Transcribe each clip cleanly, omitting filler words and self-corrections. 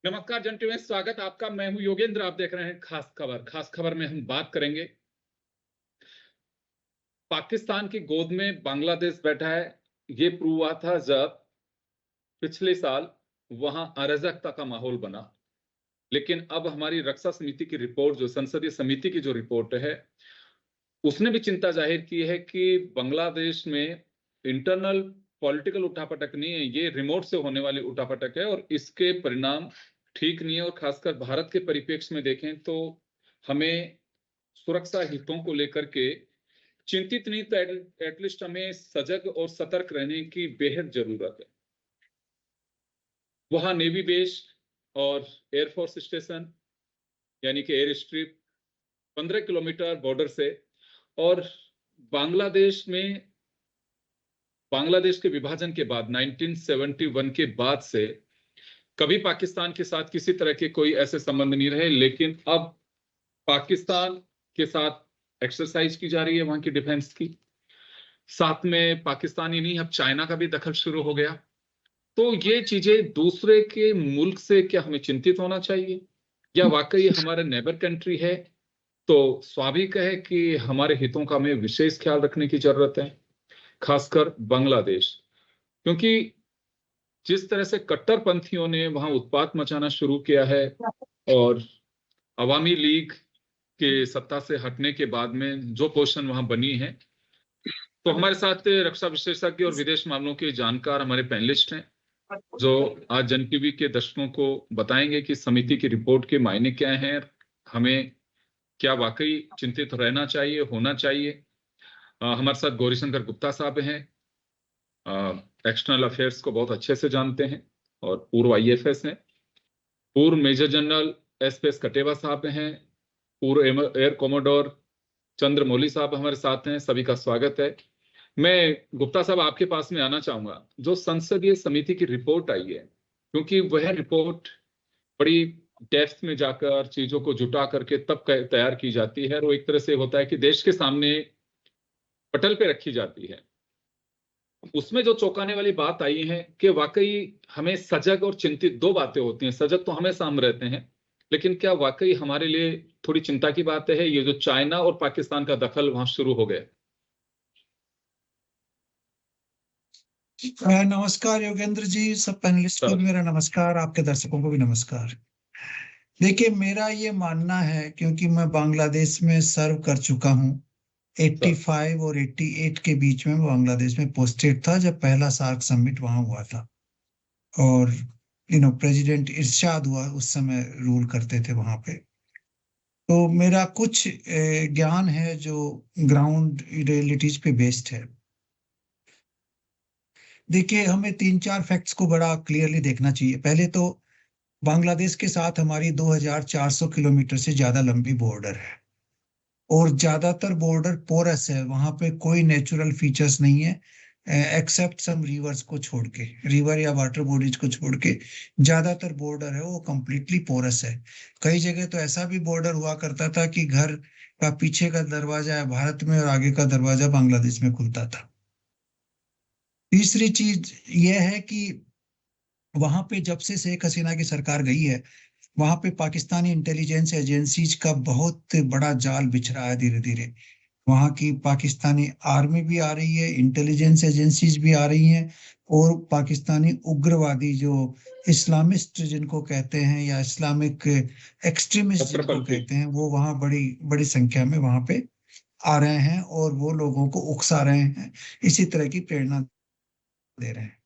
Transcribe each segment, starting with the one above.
नमस्कार जंटू में स्वागत आपका। मैं हूं योगेंद्र। आप देख रहे हैं खास खबर। खास खबर में हम बात करेंगे पाकिस्तान की गोद में बांग्लादेश बैठा है। ये प्रूव हुआ था जब पिछले साल वहां अराजकता का माहौल बना। लेकिन अब हमारी रक्षा समिति की रिपोर्ट, जो संसदीय समिति की जो रिपोर्ट है, उसने भी चिंता जाहिर की है कि बांग्लादेश में इंटरनल पॉलिटिकल उठापटक नहीं है, ये रिमोट से होने वाली उठापटक है और इसके परिणाम ठीक नहीं है। और खासकर भारत के परिप्रेक्ष्य में देखें तो हमें सुरक्षा हितों को लेकर के चिंतित नहीं तो एटलीस्ट हमें सजग और सतर्क रहने की बेहद जरूरत है। वहां नेवी बेस और एयरफोर्स स्टेशन यानी कि एयर स्ट्रिप 15 किलोमीटर बॉर्डर से, और बांग्लादेश के विभाजन के बाद 1971 के बाद से कभी पाकिस्तान के साथ किसी तरह के कोई ऐसे संबंध नहीं रहे। लेकिन अब पाकिस्तान के साथ एक्सरसाइज की जा रही है वहां की डिफेंस की। साथ में पाकिस्तान ही नहीं, अब चाइना का भी दखल शुरू हो गया। तो ये चीजें दूसरे के मुल्क से क्या हमें चिंतित होना चाहिए, या वाकई हमारा नेबर कंट्री है तो स्वाभाविक है कि हमारे हितों का हमें विशेष ख्याल रखने की जरूरत है, खासकर बांग्लादेश। क्योंकि जिस तरह से कट्टरपंथियों ने वहां उत्पात मचाना शुरू किया है और अवामी लीग के सत्ता से हटने के बाद में जो पोजीशन वहां बनी है, तो हमारे साथ रक्षा विशेषज्ञ और विदेश मामलों के जानकार हमारे पैनलिस्ट हैं, जो आज जन टीवी के दर्शकों को बताएंगे कि समिति की रिपोर्ट के मायने क्या हैं, हमें क्या वाकई चिंतित रहना चाहिए, होना चाहिए। हमारे साथ गौरीशंकर गुप्ता साहब हैं, एक्सटर्नल अफेयर्स को बहुत अच्छे से जानते हैं और पूर्व IAFS हैं। पूर्व मेजर जनरल SPS कटेवा साहब हैं। पूर्व एयर कोमोडोर चंद्रमौली साहब हमारे साथ हैं। सभी का स्वागत है। मैं गुप्ता साहब आपके पास में आना चाहूंगा। जो संसदीय समिति की रिपोर्ट आई है, क्योंकि वह रिपोर्ट बड़ी डेप्थ में जाकर चीजों को जुटा करके तब तैयार की जाती है, और वो एक तरह से होता है कि देश के सामने पटल पे रखी जाती है। उसमें जो चौंकाने वाली बात आई है कि वाकई हमें सजग और चिंतित, दो बातें होती हैं। सजग तो हमेशा हम रहते हैं, लेकिन क्या वाकई हमारे लिए थोड़ी चिंता की बात है ये जो चाइना और पाकिस्तान का दखल वहां शुरू हो गया? नमस्कार योगेंद्र जी, सब पैनलिस्ट को भी मेरा नमस्कार, आपके दर्शकों को भी नमस्कार। देखिए, मेरा ये मानना है, क्योंकि मैं बांग्लादेश में सर्व कर चुका हूँ। 85 और 88 के बीच में बांग्लादेश में पोस्टेड था जब पहला सार्क समिट वहां हुआ था, और प्रेसिडेंट इरशाद हुआ उस समय रूल करते थे वहां पे। तो मेरा कुछ ज्ञान है जो ग्राउंड रियलिटीज पे बेस्ड है। देखिए, हमें 3-4 फैक्ट्स को बड़ा क्लियरली देखना चाहिए। पहले तो बांग्लादेश के साथ हमारी 2400 किलोमीटर से ज्यादा लंबी बॉर्डर है, और ज्यादातर बॉर्डर पोरस है। वहां पे कोई नेचुरल फीचर्स नहीं है, एक्सेप्ट सम रिवर्स को छोड़ के, रिवर या वाटर बॉडीज को छोड़ के ज्यादातर बॉर्डर है वो कंप्लीटली पोरस है। कई जगह तो ऐसा भी बॉर्डर हुआ करता था कि घर का पीछे का दरवाजा है भारत में और आगे का दरवाजा बांग्लादेश में खुलता था। तीसरी चीज यह है कि वहां पे जब से शेख हसीना की सरकार गई है, वहां पे पाकिस्तानी इंटेलिजेंस एजेंसीज का बहुत बड़ा जाल बिछ रहा है धीरे धीरे। वहां की पाकिस्तानी आर्मी भी आ रही है, इंटेलिजेंस एजेंसीज भी आ रही हैं, और पाकिस्तानी उग्रवादी जो इस्लामिस्ट जिनको कहते हैं या इस्लामिक एक्सट्रीमिस्ट जिनको कहते हैं, वो वहां बड़ी बड़ी संख्या में वहां पे आ रहे हैं, और वो लोगों को उकसा रहे हैं, इसी तरह की प्रेरणा दे रहे हैं।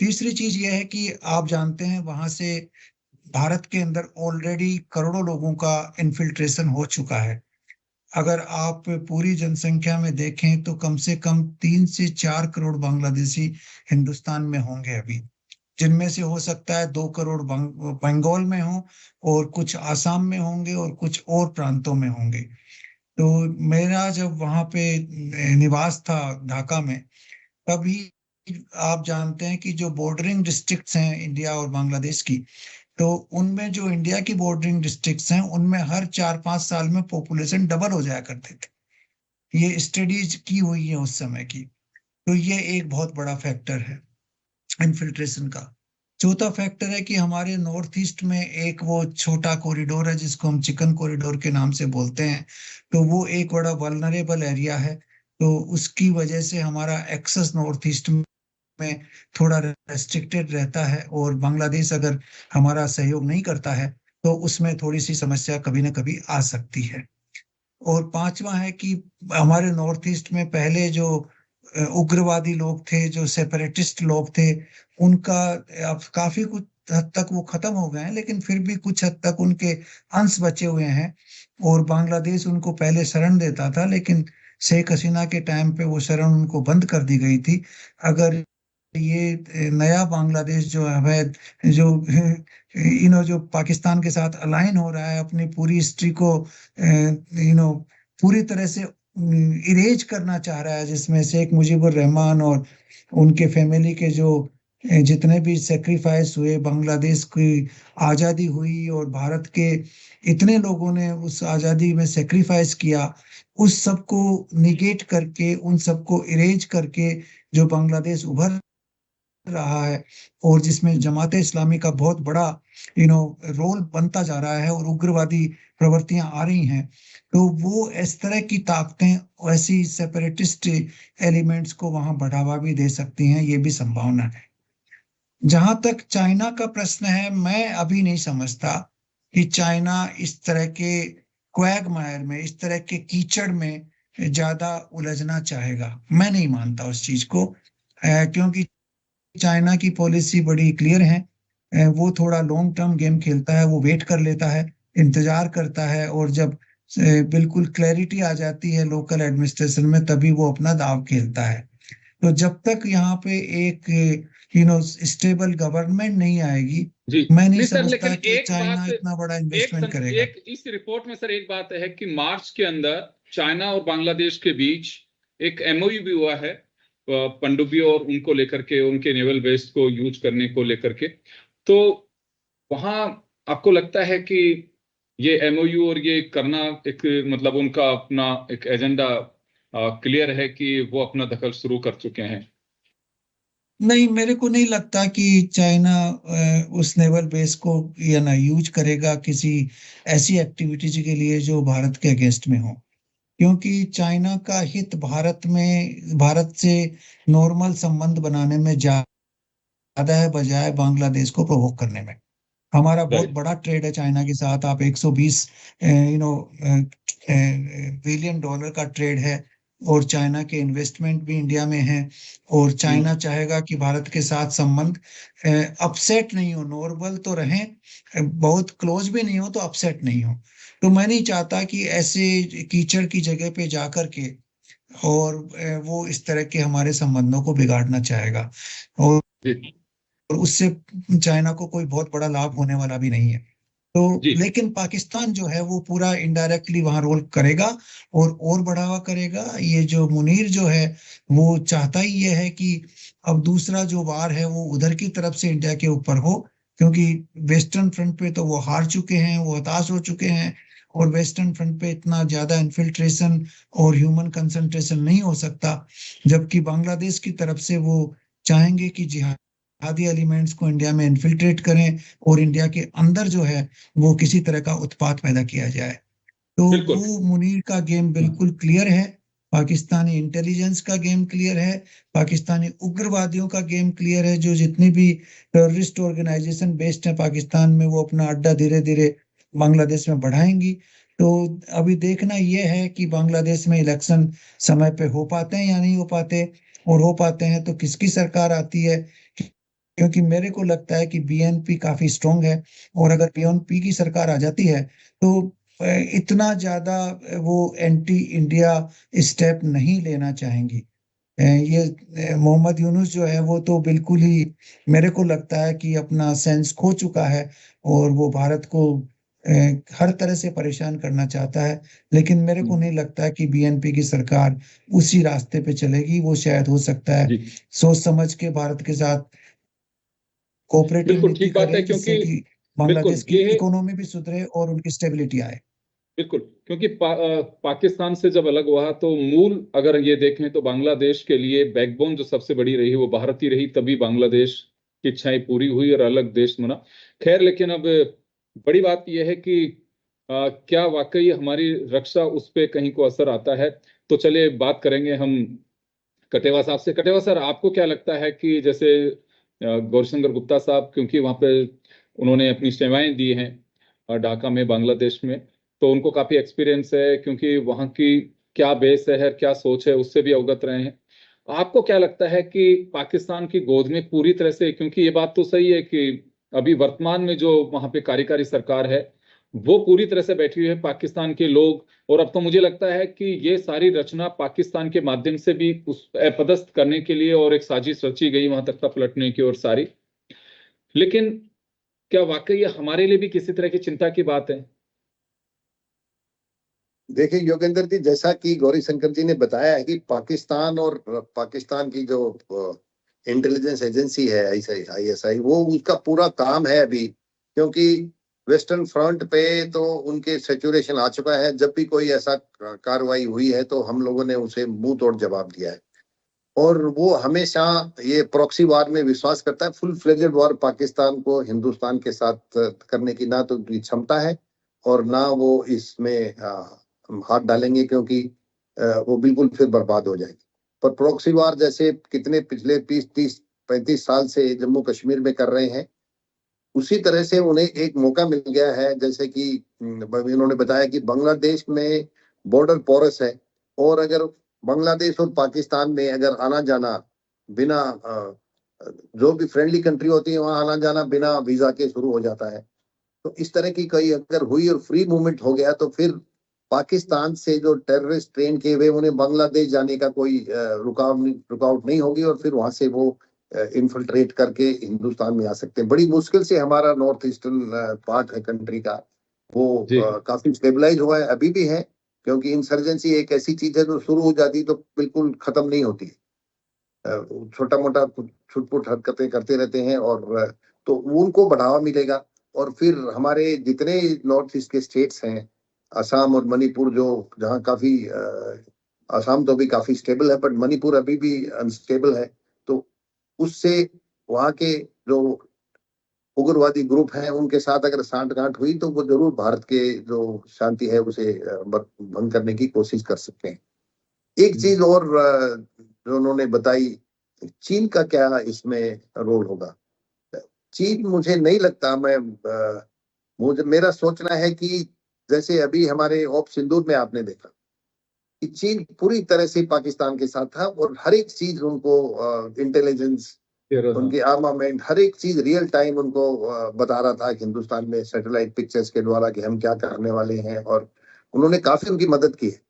तीसरी चीज यह है कि आप जानते हैं वहां से भारत के अंदर ऑलरेडी करोड़ों लोगों का इन्फिल्ट्रेशन हो चुका है। अगर आप पूरी जनसंख्या में देखें तो कम से कम 3 से 4 करोड़ बांग्लादेशी हिंदुस्तान में होंगे अभी, जिनमें से हो सकता है 2 करोड़ बंगाल में हो, और कुछ आसाम में होंगे, और कुछ और प्रांतों में होंगे। तो मेरा जब वहां पे निवास था ढाका में, तभी आप जानते हैं कि जो बॉर्डरिंग डिस्ट्रिक्ट्स हैं इंडिया और बांग्लादेश की, तो उनमें जो इंडिया की बॉर्डरिंग डिस्ट्रिक्ट्स हैं उनमें हर 4-5 साल में पॉपुलेशन डबल हो जाया करते थे। ये स्टडीज की हुई है उस समय की। तो ये एक बहुत बड़ा फैक्टर है इन्फिल्ट्रेशन का। चौथा फैक्टर है कि हमारे नॉर्थ ईस्ट में एक वो छोटा कॉरिडोर है जिसको हम चिकन कॉरिडोर के नाम से बोलते हैं। तो वो एक बड़ा वल्नरेबल एरिया है। तो उसकी वजह से हमारा एक्सेस नॉर्थ ईस्ट में थोड़ा रेस्ट्रिक्टेड रहता है, और बांग्लादेश अगर हमारा सहयोग नहीं करता है तो उसमें थोड़ी सी समस्या कभी ना कभी आ सकती है। और पांचवा है कि हमारे नॉर्थ ईस्ट में पहले जो उग्रवादी लोग थे, जो सेपरेटिस्ट लोग थे, उनका अब काफी कुछ हद तक वो खत्म हो गए हैं, लेकिन फिर भी कुछ हद तक उनके अंश बचे हुए हैं। और बांग्लादेश उनको पहले शरण देता था, लेकिन शेख हसीना के टाइम पे वो शरण उनको बंद कर दी गई थी। अगर ये नया बांग्लादेश जो अवैध जो जो पाकिस्तान के साथ अलाइन हो रहा है, अपनी पूरी हिस्ट्री को पूरी तरह से इरेज करना चाह रहा है, जिसमें शेख मुजीबुर रहमान और उनके फैमिली के जो जितने भी सेक्रीफाइस हुए, बांग्लादेश की आजादी हुई और भारत के इतने लोगों ने उस आजादी में सेक्रीफाइस किया, उस सबको निगेट करके, उन सबको इरेज करके जो बांग्लादेश उभर रहा है, और जिसमें जमाते इस्लामी का बहुत बड़ा रोल बनता जा रहा है और उग्रवादी प्रवृत्तियां आ रही हैं, तो वो इस तरह की ताकतें ऐसी सेपरेटिस्ट एलिमेंट्स को वहां बढ़ावा भी दे सकती हैं, ये भी संभावना है। जहां तक चाइना का प्रश्न है, मैं अभी नहीं समझता कि चाइना इस तरह के क्वैगमायर में, इस तरह के कीचड़ में ज्यादा उलझना चाहेगा। मैं नहीं मानता उस चीज को, क्योंकि चाइना की पॉलिसी बड़ी क्लियर है। वो थोड़ा लॉन्ग टर्म गेम खेलता है, वो वेट कर लेता है, इंतजार करता है, और जब बिल्कुल क्लैरिटी आ जाती है लोकल एडमिनिस्ट्रेशन में, तभी वो अपना दाव खेलता है। तो जब तक यहाँ पे एक स्टेबल गवर्नमेंट नहीं आएगी, जी मैं नहीं नहीं सर, लेकिन समझता कि एक चाइना बात, इतना बड़ा इन्वेस्टमेंट करेगा। एक इस रिपोर्ट में सर एक बात है कि मार्च के अंदर चाइना और बांग्लादेश के बीच एक एमओयू भी हुआ है, पनडुब्बी और उनको लेकर के, उनके नेवल बेस को यूज करने को लेकर के। तो वहां आपको लगता है कि ये एमओयू और ये करना एक, मतलब उनका अपना एक एजेंडा क्लियर है कि वो अपना दखल शुरू कर चुके हैं? नहीं, मेरे को नहीं लगता कि चाइना उस नेवल बेस को या ना यूज करेगा किसी ऐसी एक्टिविटीज के लिए जो भारत के अगेंस्ट में हो। क्योंकि चाइना का हित भारत से नॉर्मल संबंध बनाने में ज्यादा है, बजाय बांग्लादेश को प्रोवोक करने में। हमारा बहुत राइट। बड़ा ट्रेड है चाइना के साथ। आप 120 बिलियन डॉलर का ट्रेड है, और चाइना के इन्वेस्टमेंट भी इंडिया में है। और चाइना चाहेगा कि भारत के साथ संबंध अपसेट नहीं हो, नॉर्मल तो रहें, बहुत क्लोज भी नहीं हो तो अपसेट नहीं हो। तो मैं नहीं चाहता कि ऐसे कीचड़ की जगह पे जाकर के और वो इस तरह के हमारे संबंधों को बिगाड़ना चाहेगा, और जी उससे चाइना को कोई बहुत बड़ा लाभ होने वाला भी नहीं है। तो जी लेकिन पाकिस्तान जो है वो पूरा इनडायरेक्टली वहां रोल करेगा और बढ़ावा करेगा। ये जो मुनीर जो है वो चाहता ही ये है कि अब दूसरा जो वार है वो उधर की तरफ से इंडिया के ऊपर हो, क्योंकि वेस्टर्न फ्रंट पे तो वो हार चुके हैं, वो हताश हो चुके हैं। और वेस्टर्न फ्रंट पे इतना ज्यादा इन्फिल्ट्रेशन और ह्यूमन कंसंट्रेशन नहीं हो सकता, जबकि बांग्लादेश की तरफ से वो चाहेंगे कि जिहादी एलिमेंट्स को इंडिया में इन्फिल्ट्रेट करें, और इंडिया के अंदर जो है वो किसी तरह का उत्पात पैदा किया जाए। तो बिल्कुल। वो मुनीर का गेम बिल्कुल क्लियर है, पाकिस्तानी इंटेलिजेंस का गेम क्लियर है, पाकिस्तानी उग्रवादियों का गेम क्लियर है। जो जितनी भी टेररिस्ट ऑर्गेनाइजेशन बेस्ड है पाकिस्तान में, वो अपना अड्डा धीरे धीरे बांग्लादेश में बढ़ाएंगी। तो अभी देखना यह है कि बांग्लादेश में इलेक्शन समय पे हो पाते हैं या नहीं हो पाते, और हो पाते हैं तो किसकी सरकार आती है। क्योंकि मेरे को लगता है कि बीएनपी काफी स्ट्रांग है, और अगर बीएनपी की सरकार आ जाती है तो इतना ज्यादा वो एंटी इंडिया स्टेप नहीं लेना चाहेंगी। ये मोहम्मद यूनुस जो है वो तो बिल्कुल ही, मेरे को लगता है कि अपना सेंस खो चुका है, और वो भारत को अ, हर तरह से परेशान करना चाहता है। लेकिन मेरे को नहीं लगता है कि बीएनपी की सरकार उसी रास्ते पे चलेगी। वो शायद हो सकता है जी सोच समझ के भारत के साथ कोऑपरेटिव बिल्कुल नीति ठीक बात है, करे, क्योंकि जिससे कि बिल्कुल बांग्लादेश की ये, इकोनॉमी भी सुधरे और उनकी स्टेबिलिटी आए। बिल्कुल क्योंकि पाकिस्तान से जब अलग हुआ तो मूल अगर ये देखें तो बांग्लादेश के लिए बैकबोन जो सबसे बड़ी रही वो भारत ही रही, तभी बांग्लादेश की इच्छाएं पूरी हुई और अलग देश बना। खैर, लेकिन अब बड़ी बात यह है कि क्या वाकई हमारी रक्षा उस पर कहीं को असर आता है? तो चलिए बात करेंगे हम कटेवा साहब से। कटेवा सर, आपको क्या लगता है कि जैसे गौरशंकर गुप्ता साहब, क्योंकि वहां पे उन्होंने अपनी सेवाएं दी हैं ढाका में, बांग्लादेश में, तो उनको काफी एक्सपीरियंस है, क्योंकि वहां की क्या बेस है, क्या सोच है, उससे भी अवगत रहे हैं। आपको क्या लगता है कि पाकिस्तान की गोद में पूरी तरह से, क्योंकि ये बात तो सही है कि अभी वर्तमान में जो वहां पे कार्यकारी सरकार है वो पूरी तरह से बैठी हुई है पाकिस्तान के लोग, और अब तो मुझे लगता है कि ये सारी रचना पाकिस्तान के माध्यम से भी उस अपदस्थ करने के लिए और एक साजिश रची गई वहां तख्ता पलटने की और सारी। लेकिन क्या वाकई ये हमारे लिए भी किसी तरह की चिंता की बात है? देखिए योगेंद्र जी, जैसा कि गौरी शंकर जी ने बताया है कि पाकिस्तान और पाकिस्तान की जो इंटेलिजेंस एजेंसी है ISI, वो उसका पूरा काम है अभी, क्योंकि वेस्टर्न फ्रंट पे तो उनके सेचुरेशन आ चुका है। जब भी कोई ऐसा कार्रवाई हुई है तो हम लोगों ने उसे मुंह तोड़ जवाब दिया है, और वो हमेशा ये प्रॉक्सी वार में विश्वास करता है। फुल फ्लेजेड वार पाकिस्तान को हिंदुस्तान के साथ करने की ना तो उनकी क्षमता है और ना वो इसमें हाथ डालेंगे, क्योंकि वो बिल्कुल फिर बर्बाद हो जाएगी। पर प्रॉक्सी वार जैसे कितने पिछले 20-30-35 साल से जम्मू कश्मीर में कर रहे हैं, उसी तरह से उन्हें एक मौका मिल गया है। जैसे कि इन्होंने बताया कि बांग्लादेश में बॉर्डर पोरस है, और अगर बांग्लादेश और पाकिस्तान में अगर आना जाना बिना जो भी फ्रेंडली कंट्री होती है वहां आना जाना बिना वीजा के शुरू हो जाता है। तो इस तरह की कई अगर हुई और फ्री मूवमेंट हो गया तो फिर पाकिस्तान से जो टेररिस्ट ट्रेन किए हुए उन्हें बांग्लादेश जाने का कोई रुकावट नहीं होगी, और फिर वहां से वो इन्फिल्ट्रेट करके हिंदुस्तान में आ सकते हैं। बड़ी मुश्किल से हमारा नॉर्थ ईस्टर्न पार्ट है कंट्री का, वो काफी स्टेबलाइज हुआ है, अभी भी है, क्योंकि इंसर्जेंसी एक ऐसी चीज है जो शुरू हो जाती तो बिल्कुल खत्म नहीं होती। छोटा मोटा छुटपुट हरकतें करते रहते हैं, और तो उनको बढ़ावा मिलेगा। और फिर हमारे जितने नॉर्थ ईस्ट के स्टेट्स हैं, असम और मणिपुर, जो जहाँ काफी असम तो भी काफी स्टेबल है, बट मणिपुर अभी भी अनस्टेबल है, तो उससे वहाँ के जो उग्रवादी ग्रुप हैं उनके साथ अगर सांठगांठ हुई तो वो जरूर भारत के जो शांति है उसे भंग करने की कोशिश कर सकते हैं। एक चीज और जो उन्होंने बताई, चीन का क्या इसमें रोल होगा। चीन मुझे नहीं लगता, मुझे मेरा सोचना है कि जैसे अभी हमारे ऑप सिंदूर में आपने देखा कि चीन पूरी तरह से पाकिस्तान के साथ था, और हर एक चीज उनको इंटेलिजेंस, उनकी आर्मामेंट, हर एक चीज रियल टाइम उनको बता रहा था हिंदुस्तान में सैटेलाइट पिक्चर्स के द्वारा कि हम क्या करने वाले हैं, और उन्होंने काफी उनकी मदद की है।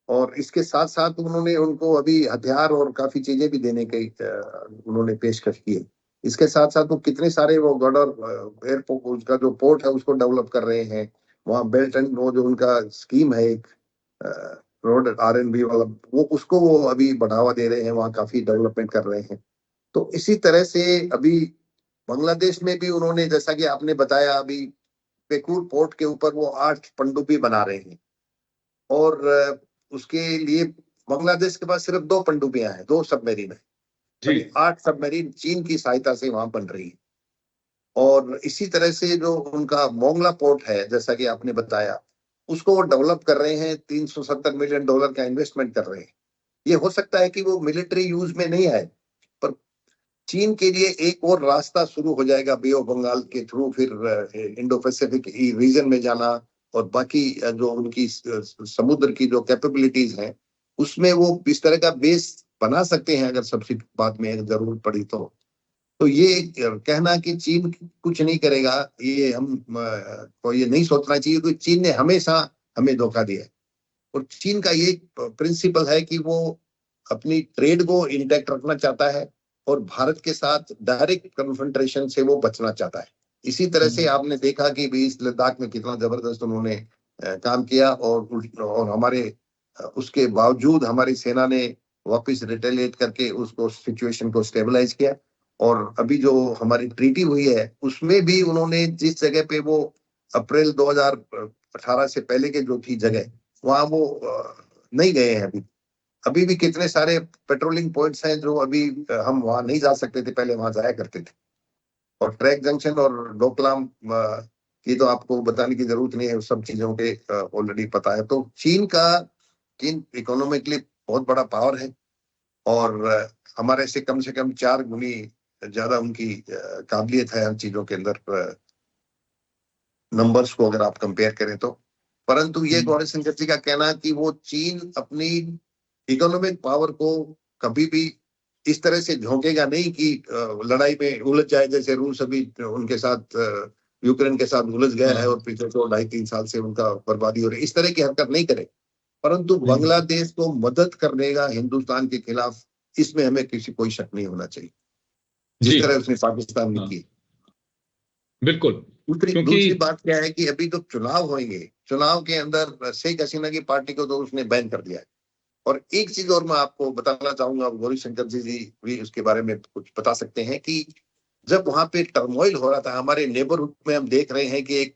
और इसके साथ साथ उन्होंने उनको अभी हथियार और काफी चीजें भी देने की उन्होंने पेशकश की है। इसके साथ साथ वो कितने सारे वो गडर एयरपोर्ट, उसका जो पोर्ट है उसको डेवलप कर रहे हैं। वहाँ बेल्ट एंड वो जो उनका स्कीम है एक रोड RNB वाला, वो उसको वो अभी बढ़ावा दे रहे हैं, वहाँ काफी डेवलपमेंट कर रहे हैं। तो इसी तरह से अभी बांग्लादेश में भी उन्होंने, जैसा कि आपने बताया, अभी पेकुर पोर्ट के ऊपर वो 8 पनडुब्बी बना रहे हैं, और उसके लिए बांग्लादेश के पास सिर्फ 2 पनडुब्बियां हैं, 2 सबमरीन है, अभी 8 सबमरीन चीन की सहायता से वहां बन रही है। और इसी तरह से जो उनका मोंगला पोर्ट है, जैसा कि आपने बताया, उसको वो डेवलप कर रहे हैं, $370 मिलियन का इन्वेस्टमेंट कर रहे हैं। ये हो सकता है कि वो मिलिट्री यूज में नहीं आए, पर चीन के लिए एक और रास्ता शुरू हो जाएगा बे ऑफ बंगाल के थ्रू, फिर इंडो पैसिफिक रीजन में जाना, और बाकी जो उनकी समुद्र की जो कैपेबिलिटीज हैं उसमें वो इस तरह का बेस बना सकते हैं अगर सबसे बाद में जरूरत पड़ी तो ये कहना कि चीन कुछ नहीं करेगा, ये हम को ये नहीं सोचना चाहिए, क्योंकि चीन ने हमेशा हमें धोखा दिया है। और चीन का ये प्रिंसिपल है कि वो अपनी ट्रेड को इंटैक्ट रखना चाहता है, और भारत के साथ डायरेक्ट कन्फ्रंटेशन से वो बचना चाहता है। इसी तरह से आपने देखा कि भी इस लद्दाख में कितना जबरदस्त उन्होंने काम किया, और हमारे उसके बावजूद हमारी सेना ने वापस रिटेलिएट करके उसको सिचुएशन को स्टेबलाइज किया। और अभी जो हमारी ट्रीटी हुई है उसमें भी उन्होंने जिस जगह पे वो अप्रैल 2018 से पहले के जो थी जगह, वहां वो नहीं गए हैं अभी, अभी भी कितने सारे पेट्रोलिंग पॉइंट्स हैं जो अभी हम वहां नहीं जा सकते थे, पहले वहां जाया करते थे। और ट्रैक जंक्शन और डोकलाम की तो आपको बताने की जरूरत नहीं है, उस सब चीजों के ऑलरेडी पता है। तो चीन इकोनॉमिकली बहुत बड़ा पावर है और हमारे से कम 4 गुनी ज्यादा उनकी काबिलियत है हर चीजों के अंदर, नंबर्स को अगर आप कंपेयर करें तो। परंतु ये गौरी शंकर जी का कहना है कि वो चीन अपनी इकोनॉमिक पावर को कभी भी इस तरह से झोंकेगा नहीं कि लड़ाई में उलझ जाए, जैसे रूस अभी उनके साथ यूक्रेन के साथ उलझ गया है और पिछले 2-2.5-3 साल से उनका बर्बादी हो रही है। इस तरह की हरकत नहीं करे, परंतु बांग्लादेश को मदद करने का हिंदुस्तान के खिलाफ, इसमें हमें कोई शक नहीं होना चाहिए, जिस तरह उसने पाकिस्तान में की। बिल्कुल। दूसरी बात क्या है कि अभी तो चुनाव होंगे, चुनाव के अंदर शेख हसीना की पार्टी को तो उसने बैन कर दिया है। और एक चीज और मैं आपको बताना चाहूंगा, गौरी शंकर जी भी उसके बारे में कुछ बता सकते हैं कि जब वहां पे टर्मोइल हो रहा था हमारे नेबरहुड में, हम देख रहे हैं कि एक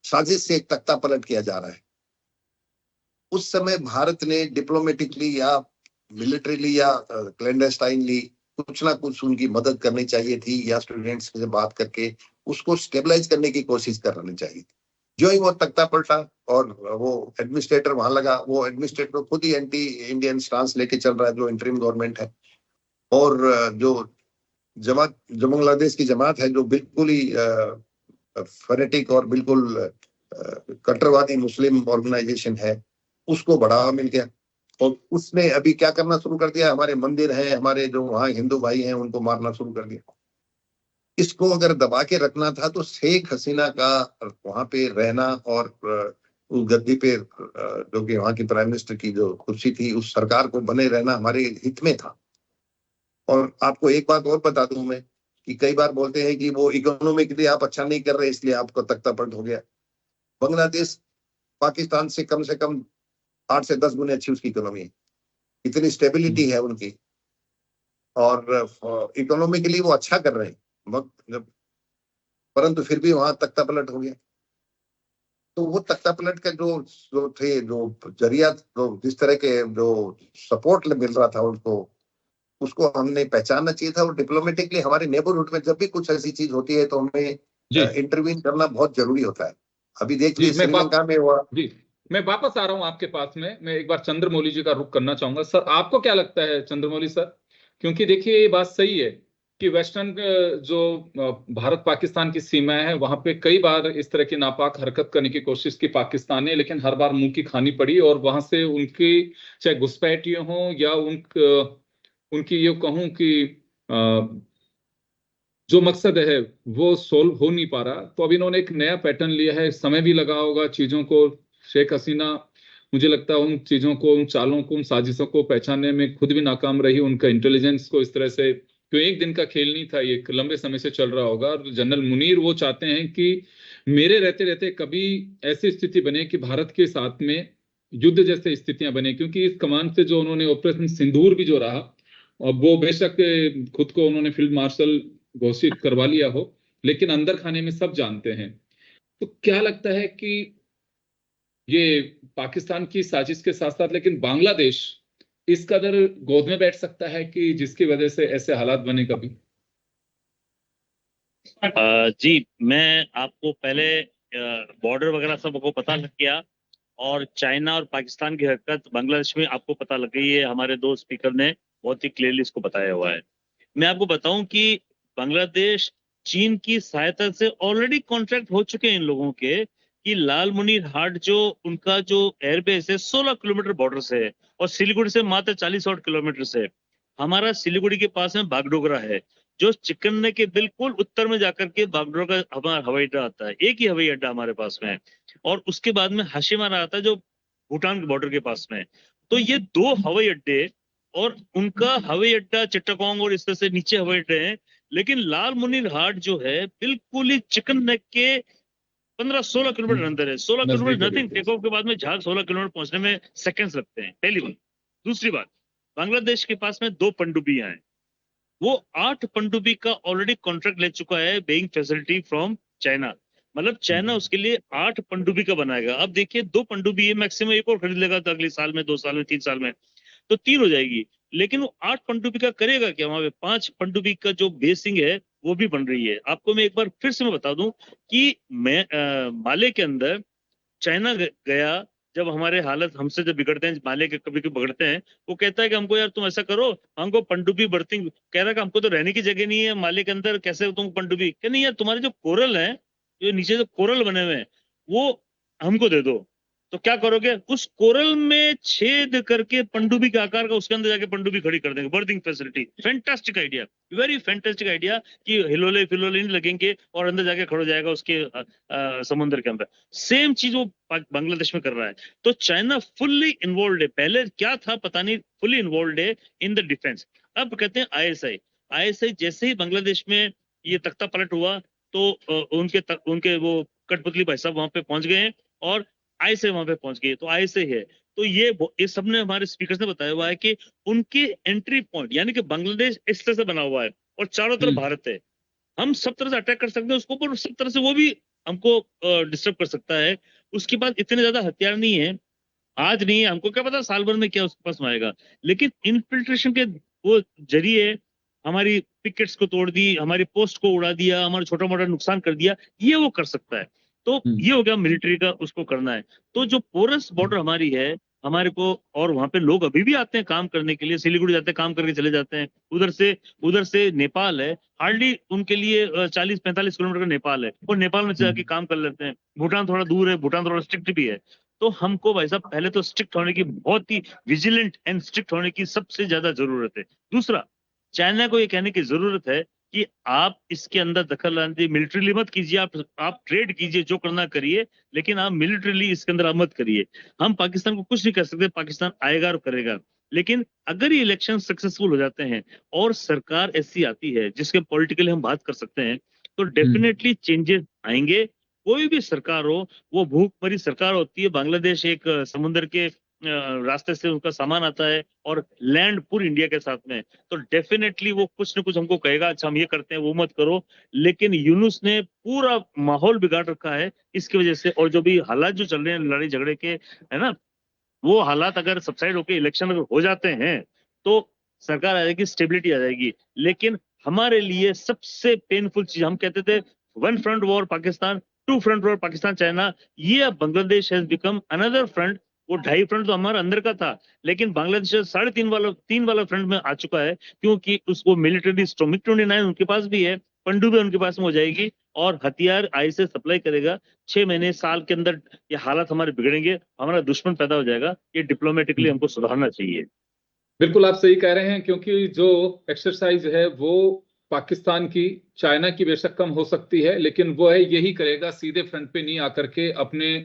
साजिश से एक तख्ता पलट किया जा रहा है। उस समय भारत ने डिप्लोमेटिकली या मिलिट्रीली या क्लैंडस्टाइनली कुछ ना कुछ उनकी मदद करनी चाहिए थी, या स्टूडेंट्स से बात करके उसको स्टेबलाइज करने की कोशिश करनी चाहिए थी। जो ही वो तख्ता पलटा और वो एडमिनिस्ट्रेटर वहां लगा, वो एडमिनिस्ट्रेटर खुद ही एंटी इंडियन स्टांस लेके चल रहा है, जो इंटरिम गवर्नमेंट है। और जो बांग्लादेश की जमात है, जो बिल्कुल ही फैनेटिक और बिल्कुल कट्टरवादी मुस्लिम ऑर्गेनाइजेशन है, उसको बढ़ावा मिल गया। और उसने अभी क्या करना शुरू कर दिया, हमारे मंदिर हैं, हमारे जो वहाँ हिंदू भाई हैं, उनको मारना शुरू कर दिया। इसको अगर दबा के रखना था तो शेख हसीना का वहां पे रहना और उस गद्दी पे जो कि वहां की प्राइम मिनिस्टर की जो कुर्सी थी, उस सरकार को बने रहना हमारे हित में था। और आपको एक बात और बता दूं मैं कि कई बार बोलते हैं कि वो इकोनॉमिकली आप अच्छा नहीं कर रहे इसलिए आपको तख्ता पलट हो गया। बांग्लादेश पाकिस्तान से कम 8 से 10 गुने अच्छी उसकी इकोनॉमी है, इतनी स्टेबिलिटी है उनकी, और इकोनॉमिकली वो अच्छा कर रहे हैं, परंतु फिर भी वहां तख्ता पलट हो गया। तो वो तख्ता पलट का जो थे, जो जरिया, जो जिस तरह के जो सपोर्ट मिल रहा था उनको, उसको हमने पहचानना चाहिए था। और डिप्लोमेटिकली हमारे नेबरहुड में जब भी कुछ ऐसी चीज होती है तो हमें इंटरवीन करना बहुत जरूरी होता है। अभी देख लीजिए श्रीलंका में हुआ। जी, मैं वापस आ रहा हूं आपके पास में। मैं एक बार चंद्रमौली जी का रुख करना चाहूंगा। सर, आपको क्या लगता है चंद्रमौली सर, क्योंकि देखिए ये बात सही है कि वेस्टर्न जो भारत पाकिस्तान की सीमाएं हैं, वहां पे कई बार इस तरह की नापाक हरकत करने की कोशिश की पाकिस्तान ने, लेकिन हर बार मुंह की खानी पड़ी। और वहां से उनकी चाहे घुसपैठियों हो या उनकी ये कहूं कि जो मकसद है वो सोल्व हो नहीं पा रहा। तो अब इन्होंने एक नया पैटर्न लिया है, समय भी लगा होगा चीजों को। शेख हसीना मुझे लगता है उन चीजों को, उन चालों को, उन साजिशों को पहचानने में खुद भी नाकाम रही। उनका इंटेलिजेंस को इस तरह से, क्यों एक दिन का खेल नहीं था, ये एक लंबे समय से चल रहा होगा। और जनरल मुनीर वो चाहते हैं कि मेरे रहते रहते कभी ऐसी स्थिति बने कि भारत के साथ में युद्ध जैसे स्थितियां बने। क्योंकि इस कमान से जो उन्होंने ऑपरेशन सिंदूर भी जो रहा, और वो बेशक खुद को उन्होंने फील्ड मार्शल घोषित करवा लिया हो, लेकिन अंदर खाने में सब जानते हैं। तो क्या लगता है कि ये पाकिस्तान की साजिश के साथ साथ लेकिन बांग्लादेश इस कदर गोद में बैठ सकता है कि जिसकी वजह से ऐसे हालात बने कभी? जी, मैं आपको पहले बॉर्डर वगैरह सब को पता लग गया, और चाइना और पाकिस्तान की हरकत बांग्लादेश में आपको पता लग गई है। हमारे दो स्पीकर ने बहुत ही क्लियरली इसको बताया हुआ है। मैं आपको बताऊं कि बांग्लादेश चीन की सहायता से ऑलरेडी कॉन्ट्रैक्ट हो चुके हैं इन लोगों के, कि लाल मुनीर हाट जो उनका जो एयरबेस है 16 किलोमीटर बॉर्डर से है, और सिलीगुड़ी से मात्र 40 किलोमीटर से। हमारा सिलीगुड़ी के पास में बागडोगरा है, जो चिकन्ने के बिल्कुल उत्तर में जाकर के बागडोगरा का हमारा हवाई अड्डा आता है। एक ही हवाई अड्डा हमारे पास में है। और उसके बाद में हाशिमारा आता है, जो भूटान के बॉर्डर के पास में है। तो ये 2 हवाई अड्डे, और उनका हवाई अड्डा चिट्टागोंग और इस तरह से नीचे हवाई अड्डे हैं। लेकिन लाल मुनीर हाट जो है बिल्कुल ही चिकन नेक के 15-16 किलोमीटर अंदर है। 16 किलोमीटर नथिंग, टेक ऑफ के बाद में जहाज 16 किलोमीटर पहुंचने में सेकंड्स लगते हैं, पहली बात। दूसरी बात, बांग्लादेश के पास में 2 पनडुब्बियां हैं। वो 8 पनडुब्बी का ऑलरेडी कॉन्ट्रैक्ट ले चुका है, बेइंग फैसिलिटी फ्रॉम चाइना। मतलब चाइना उसके लिए 8 पनडुब्बी का बनाएगा। अब देखिए 2 पनडुब्बी है, मैक्सिमम एक और खरीद लेगा तो अगले साल में, 2 साल में, 3 साल में। तो 3 हो जाएगी। लेकिन वो 8 पनडुब्बी का करेगा क्या? वहां पे 5 पनडुब्बी का जो बेसिंग है वो भी बन रही है। आपको मैं एक बार फिर से मैं बता दूं कि मैं माले के अंदर चाइना गया, जब हमारे हालत हमसे जब बिगड़ते हैं, माले के कभी कभी बिगड़ते हैं, वो कहता है कि हमको यार तुम ऐसा करो, हमको पनडुब्बी बर्थिंग, कह रहा है कि हमको तो रहने की जगह नहीं है माले के अंदर, कैसे तुम पनडुब्बी, कह नहीं यार तुम्हारे जो कोरल है, जो नीचे जो कोरल बने हुए हैं वो हमको दे दो। तो क्या करोगे? उस कोरल में छेद करके पनडुब्बी के आकार का उसके अंदर जाके पनडुब्बी खड़ी कर देंगे, berthing facility. Fantastic idea, very fantastic idea, कि हिलोले फिलोले नहीं लगेंगे और अंदर जाके खड़ा हो जाएगा उसके समुद्र के अंदर। सेम चीज वो बांग्लादेश में कर रहा है। तो चाइना फुल्ली इन्वॉल्व है, पहले क्या था पता नहीं, फुल्ली इन्वॉल्व है इन द डिफेंस। अब कहते हैं आईएसआई जैसे ही बांग्लादेश में ये तख्ता पलट हुआ तो उनके वो कठपुतली भाई साहब वहां पे पहुंच गए हैं और आईएसआई वहां पे पहुंच गई। तो आईएसआई है, तो ये सबने हमारे स्पीकर्स ने बताया हुआ है कि उनके एंट्री पॉइंट, यानी कि बांग्लादेश इस तरह से बना हुआ है और चारों तरफ भारत है, हम सब तरह से अटैक कर सकते हैं उसको, पर सब तरह से वो भी हमको डिस्टर्ब कर सकता है। उसके बाद इतने ज्यादा हथियार नहीं है, आज नहीं है, हमको क्या पता साल भर में क्या उसके पास में आएगा, लेकिन इन्फिल्ट्रेशन के वो जरिए हमारी पिकेट्स को तोड़ दी, हमारी पोस्ट को उड़ा दिया, हमारा छोटा मोटा नुकसान कर दिया, ये वो कर सकता है। तो ये हो गया मिलिट्री का, उसको करना है। तो जो पोरस बॉर्डर हमारी है, हमारे को, और वहां पे लोग अभी भी आते हैं काम करने के लिए, सिलीगुड़ी जाते हैं काम करके चले जाते हैं, उधर से नेपाल है, हार्डली उनके लिए 40-45 किलोमीटर का नेपाल है, वो नेपाल में जाके काम कर लेते हैं। भूटान थोड़ा दूर है, भूटान थोड़ा स्ट्रिक्ट भी है। तो हमको भाई साहब पहले तो स्ट्रिक्ट होने की, बहुत ही विजिलेंट एंड स्ट्रिक्ट होने की सबसे ज्यादा जरूरत है। दूसरा, चाइना को ये कहने की जरूरत है कि आप इसके अंदर दखल अंदाजी मिलिट्रीली मत कीजिए, आप ट्रेड कीजिए, जो करना करिए, लेकिन आप मिलिट्रीली इसके अंदर आप मत करिए। हम पाकिस्तान को कुछ नहीं कर सकते, पाकिस्तान आएगा और करेगा। लेकिन अगर ये इलेक्शन सक्सेसफुल हो जाते हैं और सरकार ऐसी आती है जिसके पॉलिटिकली हम बात कर सकते हैं, तो डेफिनेटली चेंजेस आएंगे। कोई भी सरकार हो, वो भूखमरी सरकार होती है। बांग्लादेश एक समुद्र के रास्ते से उनका सामान आता है और लैंड पूरी इंडिया के साथ में, तो डेफिनेटली वो कुछ न कुछ हमको कहेगा, अच्छा हम ये करते हैं, वो मत करो। लेकिन यूनुस ने पूरा माहौल बिगाड़ रखा है इसकी वजह से। और जो भी हालात जो चल रहे हैं लड़ाई झगड़े के, है ना, वो हालात अगर सबसाइड होकर इलेक्शन अगर हो जाते हैं तो सरकार आ जाएगी, स्टेबिलिटी आ जाएगी। लेकिन हमारे लिए सबसे पेनफुल चीज, हम कहते थे 1 front war Pakistan, 2 front war Pakistan China, ये अब Bangladesh has become another front. वो 2.5 फ्रंट तो हमारे अंदर का था, लेकिन बांग्लादेश 3.5 वाला फ्रंट में आ चुका है, क्योंकि उसको मिलिट्री स्ट्रॉन्ग MiG-29 उनके पास भी है, पनडुब्बी उनके पास में हो जाएगी और हथियार आई से सप्लाई करेगा। 6 महीने साल के अंदर ये हालात हमारे बिगड़ेंगे, हमारा दुश्मन पैदा हो जाएगा। ये डिप्लोमेटिकली हमको सुधारना चाहिए। बिल्कुल आप सही कह रहे हैं, क्योंकि जो एक्सरसाइज है वो पाकिस्तान की, चाइना की बेशक कम हो सकती है, लेकिन वो है यही करेगा, सीधे फ्रंट पे नहीं आकर के अपने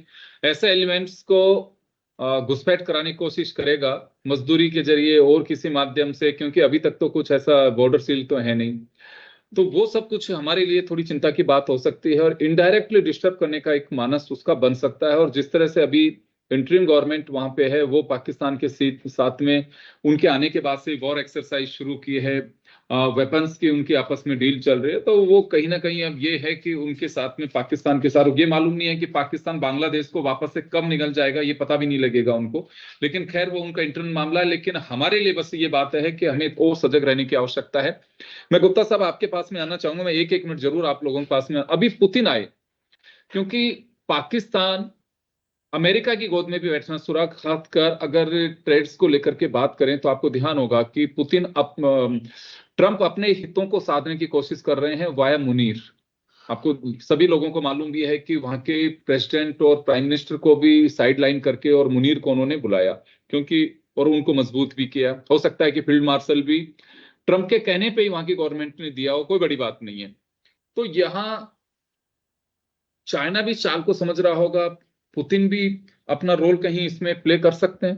ऐसे एलिमेंट्स को घुसपैठ कराने की कोशिश करेगा मजदूरी के जरिए और किसी माध्यम से, क्योंकि अभी तक तो कुछ ऐसा बॉर्डर सील तो है नहीं। तो वो सब कुछ हमारे लिए थोड़ी चिंता की बात हो सकती है और इनडायरेक्टली डिस्टर्ब करने का एक मानस उसका बन सकता है। और जिस तरह से अभी इंटरिम गवर्नमेंट वहां पे है, वो पाकिस्तान के साथ में उनके आने के बाद से वॉर एक्सरसाइज शुरू की है, वेपन्स की उनकी आपस में डील चल रही है, तो वो कहीं ना कहीं अब ये है कि उनके साथ में पाकिस्तान के साथ, ये मालूम नहीं है कि पाकिस्तान बांग्लादेश को वापस से कब निकल जाएगा, ये पता भी नहीं लगेगा उनको। लेकिन खैर वो उनका इंटरनल मामला है। लेकिन हमारे लिए बस ये बात है कि हमें और सजग रहने की आवश्यकता है। मैं गुप्ता साहब आपके पास में आना चाहूंगा, मैं एक मिनट जरूर आप लोगों के पास में। अभी पुतिन आए, क्योंकि पाकिस्तान अमेरिका की गोद में भी बैठना सुरा, खासकर अगर ट्रेड्स को लेकर के बात करें तो आपको ध्यान होगा कि ट्रंप अपने हितों को साधने की कोशिश कर रहे हैं वाया मुनीर। आपको सभी लोगों को मालूम भी है कि वहां के प्रेसिडेंट और प्राइम मिनिस्टर को भी साइड लाइन करके और मुनीर को उन्होंने बुलाया, क्योंकि और उनको मजबूत भी किया। हो सकता है कि फील्ड मार्शल भी ट्रंप के कहने पे ही वहां की गवर्नमेंट ने दिया हो, कोई बड़ी बात नहीं है। तो यहां चाइना भी चाल को समझ रहा होगा, पुतिन भी अपना रोल कहीं इसमें प्ले कर सकते हैं।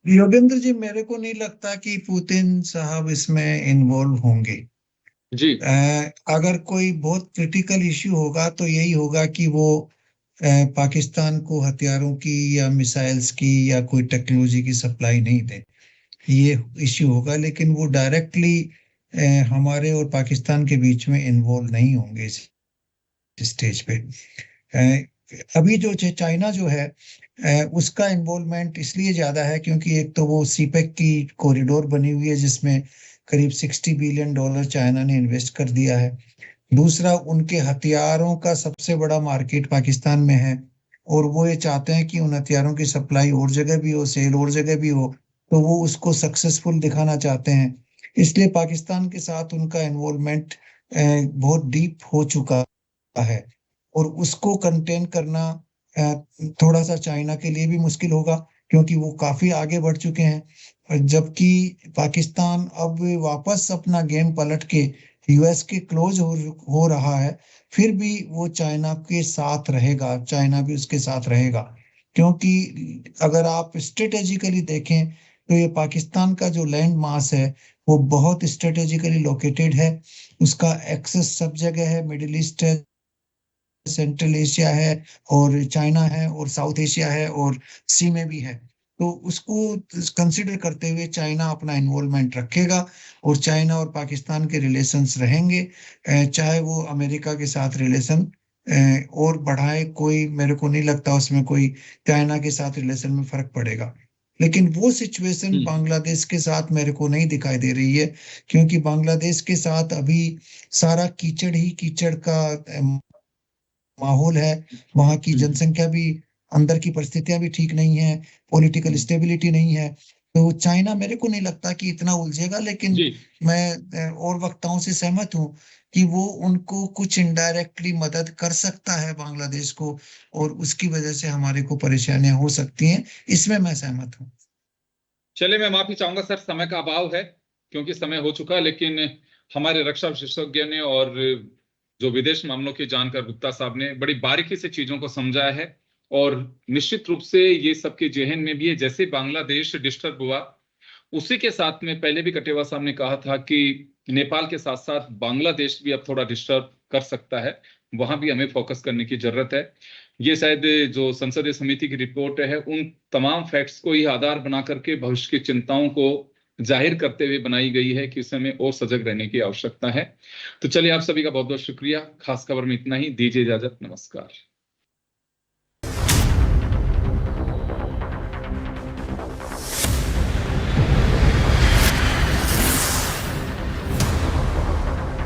योगेंद्र जी, मेरे को नहीं लगता कि पुतिन साहब इसमें इन्वॉल्व होंगे जी। अगर कोई बहुत क्रिटिकल इश्यू होगा तो यही होगा कि वो पाकिस्तान को हथियारों की या मिसाइल्स की या कोई टेक्नोलॉजी की सप्लाई नहीं दे, ये इश्यू होगा। लेकिन वो डायरेक्टली हमारे और पाकिस्तान के बीच में इन्वॉल्व नहीं होंगे इस स्टेज पे। अभी जो चाइना जो है उसका इन्वॉल्वमेंट इसलिए ज्यादा है क्योंकि एक तो वो सीपेक की कॉरिडोर बनी हुई है जिसमें करीब $60 बिलियन चाइना ने इन्वेस्ट कर दिया है। दूसरा, उनके हथियारों का सबसे बड़ा मार्केट पाकिस्तान में है और वो ये चाहते हैं कि उन हथियारों की सप्लाई और जगह भी हो, सेल और जगह भी हो, तो वो उसको सक्सेसफुल दिखाना चाहते हैं। इसलिए पाकिस्तान के साथ उनका इन्वॉल्वमेंट बहुत डीप हो चुका है और उसको कंटेन करना थोड़ा सा चाइना के लिए भी मुश्किल होगा क्योंकि वो काफी आगे बढ़ चुके हैं। जबकि पाकिस्तान अब वापस अपना गेम पलट के यूएस के क्लोज हो रहा है, फिर भी वो चाइना के साथ रहेगा, चाइना भी उसके साथ रहेगा। क्योंकि अगर आप स्ट्रेटेजिकली देखें तो ये पाकिस्तान का जो लैंड मास है वो बहुत स्ट्रेटेजिकली लोकेटेड है। उसका एक्सेस सब जगह है, मिडिल ईस्ट है, सेंट्रल एशिया है और चाइना है और साउथ एशिया है और सी में भी है। तो उसको कंसिडर करते हुए चाइना अपना इन्वॉल्वमेंट रखेगा और चाइना और पाकिस्तान के रिलेशंस रहेंगे। चाहे वो अमेरिका के साथ रिलेशन और बढ़ाए, कोई मेरे को नहीं लगता उसमें कोई चाइना के साथ रिलेशन में फर्क पड़ेगा। लेकिन वो सिचुएशन बांग्लादेश के साथ मेरे को नहीं दिखाई दे रही है क्योंकि बांग्लादेश के साथ अभी सारा कीचड़ ही कीचड़ का माहौल है। वहां की जनसंख्या भी, अंदर की परिस्थितियां भी ठीक नहीं है, पॉलिटिकल स्टेबिलिटी नहीं है। तो चाइना मेरे को नहीं लगता कि इतना उलझेगा, लेकिन जी मैं और वक्ताओं से सहमत हूं कि वो उनको कुछ इनडायरेक्टली मदद कर सकता है बांग्लादेश को और उसकी वजह से हमारे को परेशानियां हो सकती हैं। इसमें मैं सहमत हूँ। चलिए, मैं माफी चाहूंगा सर, समय का अभाव है क्योंकि समय हो चुका, लेकिन हमारे रक्षा विशेषज्ञ ने और जो विदेश मामलों के जानकार गुप्ता साहब ने बड़ी बारीकी से चीजों को समझाया है और निश्चित रूप से ये सबके जहन में भी है। जैसे बांग्लादेश डिस्टर्ब हुआ, उसी के साथ में पहले भी कटेवा साहब ने कहा था कि नेपाल के साथ साथ बांग्लादेश भी अब थोड़ा डिस्टर्ब कर सकता है, वहां भी हमें फोकस करने की जरूरत है। ये शायद जो संसदीय समिति की रिपोर्ट है उन तमाम फैक्ट्स को ही आधार बना करके भविष्य की चिंताओं को जाहिर करते हुए बनाई गई है कि इस समय और सजग रहने की आवश्यकता है। तो चलिए, आप सभी का बहुत बहुत शुक्रिया। खास खबर में इतना ही, दीजिए इजाजत, नमस्कार।